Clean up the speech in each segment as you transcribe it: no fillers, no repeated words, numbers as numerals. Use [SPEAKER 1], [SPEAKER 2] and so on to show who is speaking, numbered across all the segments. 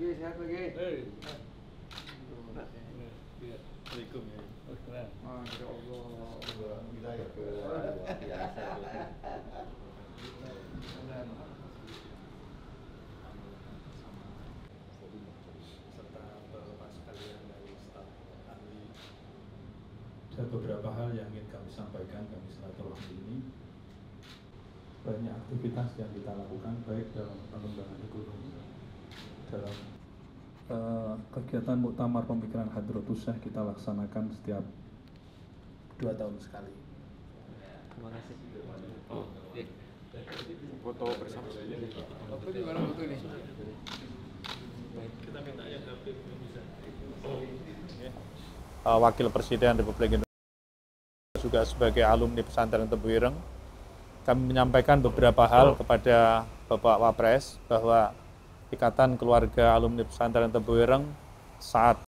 [SPEAKER 1] Ki, sehat lagi.
[SPEAKER 2] Assalamualaikum ya.
[SPEAKER 1] Masya Allah.
[SPEAKER 3] Luar biasa.
[SPEAKER 2] Serta Bapak sekalian dari staf ahli. Ada beberapa hal yang ingin kami sampaikan, kami silaturahmi ini. Banyak aktivitas yang kita lakukan baik dalam pengembangan ekonomi, dalam kegiatan muktamar pemikiran Hadratus Syekh kita laksanakan setiap 2 tahun sekali.
[SPEAKER 3] Terima kasih.
[SPEAKER 1] Foto bersama. Foto di mana foto ini?
[SPEAKER 2] Kita minta ya tapi belum bisa.
[SPEAKER 4] Wakil Presiden Republik Indonesia juga sebagai alumni pesantren Tebu Ireng, kami menyampaikan beberapa hal kepada Bapak Wapres bahwa Ikatan Keluarga Alumni Pesantren Tebu Ireng saat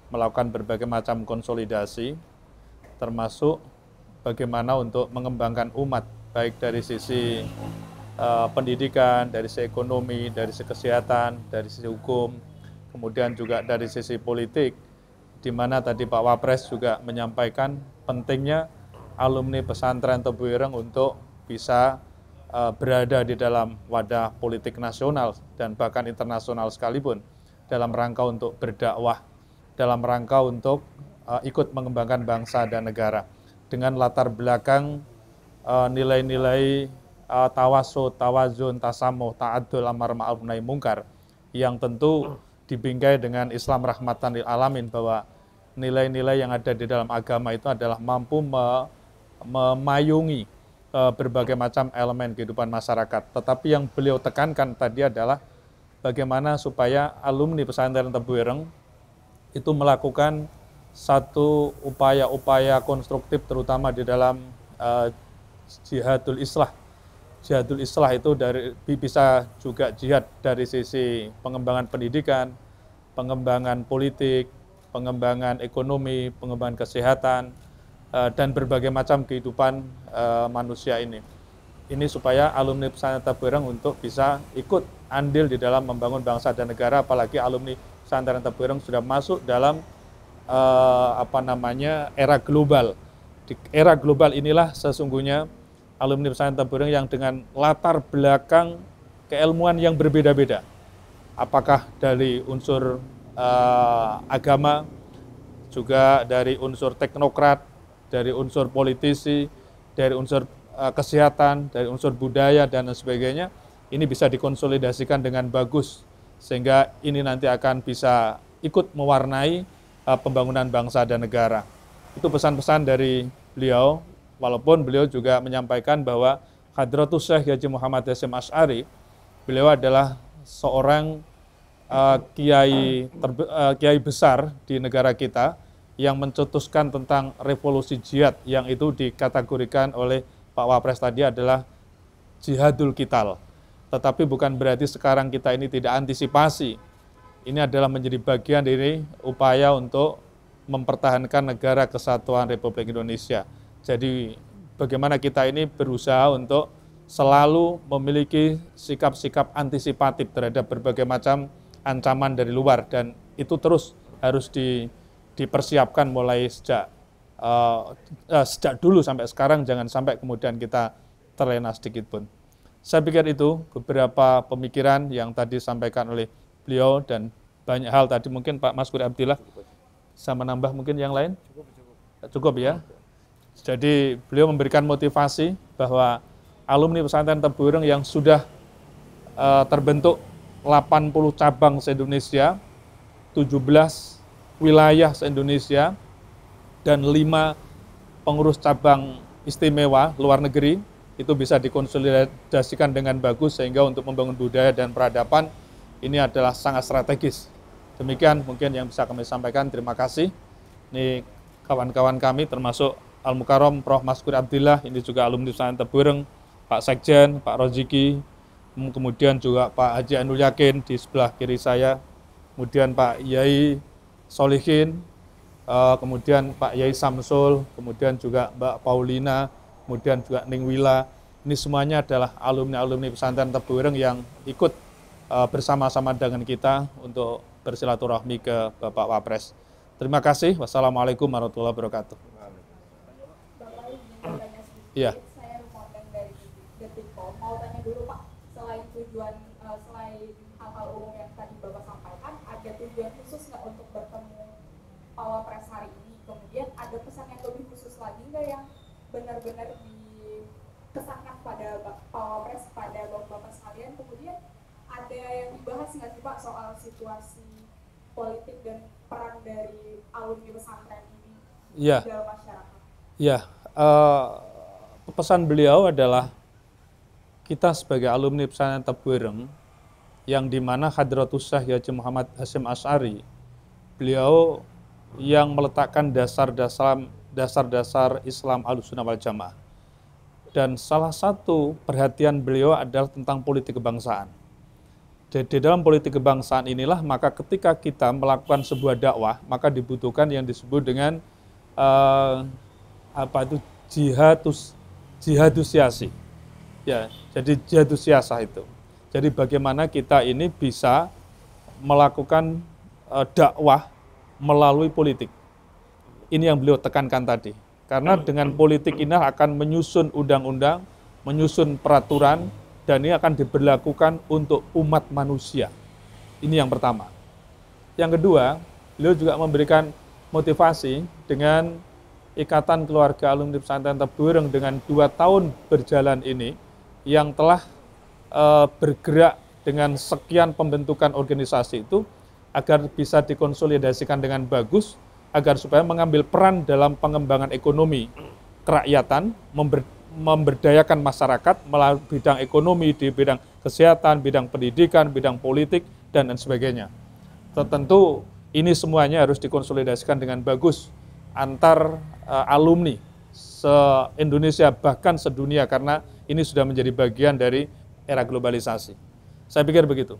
[SPEAKER 4] melakukan berbagai macam konsolidasi, termasuk bagaimana untuk mengembangkan umat, baik dari sisi pendidikan, dari sisi ekonomi, dari sisi kesehatan, dari sisi hukum, kemudian juga dari sisi politik, di mana tadi Pak Wapres juga menyampaikan pentingnya alumni pesantren Tebu Ireng untuk bisa berada di dalam wadah politik nasional dan bahkan internasional sekalipun dalam rangka untuk berdakwah, dalam rangka untuk ikut mengembangkan bangsa dan negara dengan latar belakang nilai-nilai tawasud, tawazun, tasamuh, ta'adul, amar ma'ruf nahi mungkar yang tentu dibingkai dengan Islam rahmatan lil alamin, bahwa nilai-nilai yang ada di dalam agama itu adalah mampu memayungi berbagai macam elemen kehidupan masyarakat. Tetapi yang beliau tekankan tadi adalah bagaimana supaya alumni pesantren Tebu Ireng itu melakukan satu upaya-upaya konstruktif terutama di dalam jihadul islah. Jihadul islah itu bisa juga jihad dari sisi pengembangan pendidikan, pengembangan politik, pengembangan ekonomi, pengembangan kesehatan, dan berbagai macam kehidupan manusia ini. Ini supaya alumni pesantren Tebu Ireng untuk bisa ikut andil di dalam membangun bangsa dan negara, apalagi alumni pesantren Tebu Ireng sudah masuk dalam era global. Di era global inilah sesungguhnya alumni pesantren Tebu Ireng yang dengan latar belakang keilmuan yang berbeda-beda, apakah dari unsur agama, juga dari unsur teknokrat, dari unsur politisi, dari unsur kesehatan, dari unsur budaya, dan sebagainya, ini bisa dikonsolidasikan dengan bagus, sehingga ini nanti akan bisa ikut mewarnai pembangunan bangsa dan negara. Itu pesan-pesan dari beliau, walaupun beliau juga menyampaikan bahwa Hadratus Syekh Haji Muhammad Hasyim Asy'ari, beliau adalah seorang kiai besar di negara kita yang mencetuskan tentang revolusi jihad, yang itu dikategorikan oleh Pak Wapres tadi adalah jihadul qital. Tetapi bukan berarti sekarang kita ini tidak antisipasi. Ini adalah menjadi bagian dari upaya untuk mempertahankan negara kesatuan Republik Indonesia. Jadi bagaimana kita ini berusaha untuk selalu memiliki sikap-sikap antisipatif terhadap berbagai macam ancaman dari luar, dan itu terus harus dipersiapkan mulai sejak dulu sampai sekarang, jangan sampai kemudian kita terlena sedikit pun. Saya pikir itu beberapa pemikiran yang tadi disampaikan oleh beliau, dan banyak hal tadi mungkin Pak Maskur Abdillah bisa menambah mungkin yang lain. Cukup ya. Jadi beliau memberikan motivasi bahwa alumni pesantren Tebu Ireng yang sudah terbentuk 80 cabang se-Indonesia, 17 wilayah se-Indonesia, dan 5 pengurus cabang istimewa luar negeri, itu bisa dikonsolidasikan dengan bagus sehingga untuk membangun budaya dan peradaban ini adalah sangat strategis. Demikian mungkin yang bisa kami sampaikan. Terima kasih. Ini kawan-kawan kami termasuk Al-Mukarram Prof. Maskur Abdillah, ini juga alumni pesantren Tebu Ireng, Pak Sekjen, Pak Roziki, kemudian juga Pak Haji Ainul Yakin di sebelah kiri saya, kemudian Pak Yai Solihin, kemudian Pak Yai Samsul, kemudian juga Mbak Paulina, kemudian juga Ning Wila. Ini semuanya adalah alumni-alumni pesantren Tebu Ireng yang ikut bersama-sama dengan kita untuk bersilaturahmi ke Bapak Wapres. Terima kasih. Wassalamualaikum warahmatullahi wabarakatuh.
[SPEAKER 5] Bapak izin bertanya sedikit.
[SPEAKER 4] Iya.
[SPEAKER 5] Saya Rumondan dari Detikcom. Mau tanya dulu Pak, selain tujuan, selain hal-hal umum yang tadi Bapak sampaikan, ada tujuan khusus nggak untuk bertemu Pak Wapres hari ini? Kemudian ada pesan yang lebih khusus lagi nggak yang benar-benar dikesankan pada Pak Wapres, pada Bapak sekalian? Kemudian ada yang dibahas nggak sih Pak soal situasi politik dan peran dari alumni pesantren ini
[SPEAKER 4] Iya.
[SPEAKER 5] dalam masyarakat?
[SPEAKER 4] Ya, pesan beliau adalah kita sebagai alumni pesantren Tebuireng yang dimana Hadratus Syekh Haji Muhammad Hasyim Asy'ari, beliau yang meletakkan dasar-dasar Islam Ahlussunnah wal Jamaah. Dan salah satu perhatian beliau adalah tentang politik kebangsaan. Di dalam politik kebangsaan inilah maka ketika kita melakukan sebuah dakwah maka dibutuhkan yang disebut dengan jihadus siasi. Ya, jadi jihadus siasah itu. Jadi bagaimana kita ini bisa melakukan dakwah melalui politik. Ini yang beliau tekankan tadi. Karena dengan politik ini akan menyusun undang-undang, menyusun peraturan, dan ini akan diberlakukan untuk umat manusia. Ini yang pertama. Yang kedua, beliau juga memberikan motivasi dengan Ikatan Keluarga Alumni Pesantren Tebuireng dengan 2 tahun berjalan ini, yang telah bergerak dengan sekian pembentukan organisasi itu, agar bisa dikonsolidasikan dengan bagus, agar supaya mengambil peran dalam pengembangan ekonomi kerakyatan, memberdayakan masyarakat melalui bidang ekonomi, di bidang kesehatan, bidang pendidikan, bidang politik, dan lain sebagainya. Tentu ini semuanya harus dikonsolidasikan dengan bagus antar alumni se-Indonesia bahkan sedunia, karena ini sudah menjadi bagian dari era globalisasi. Saya pikir begitu.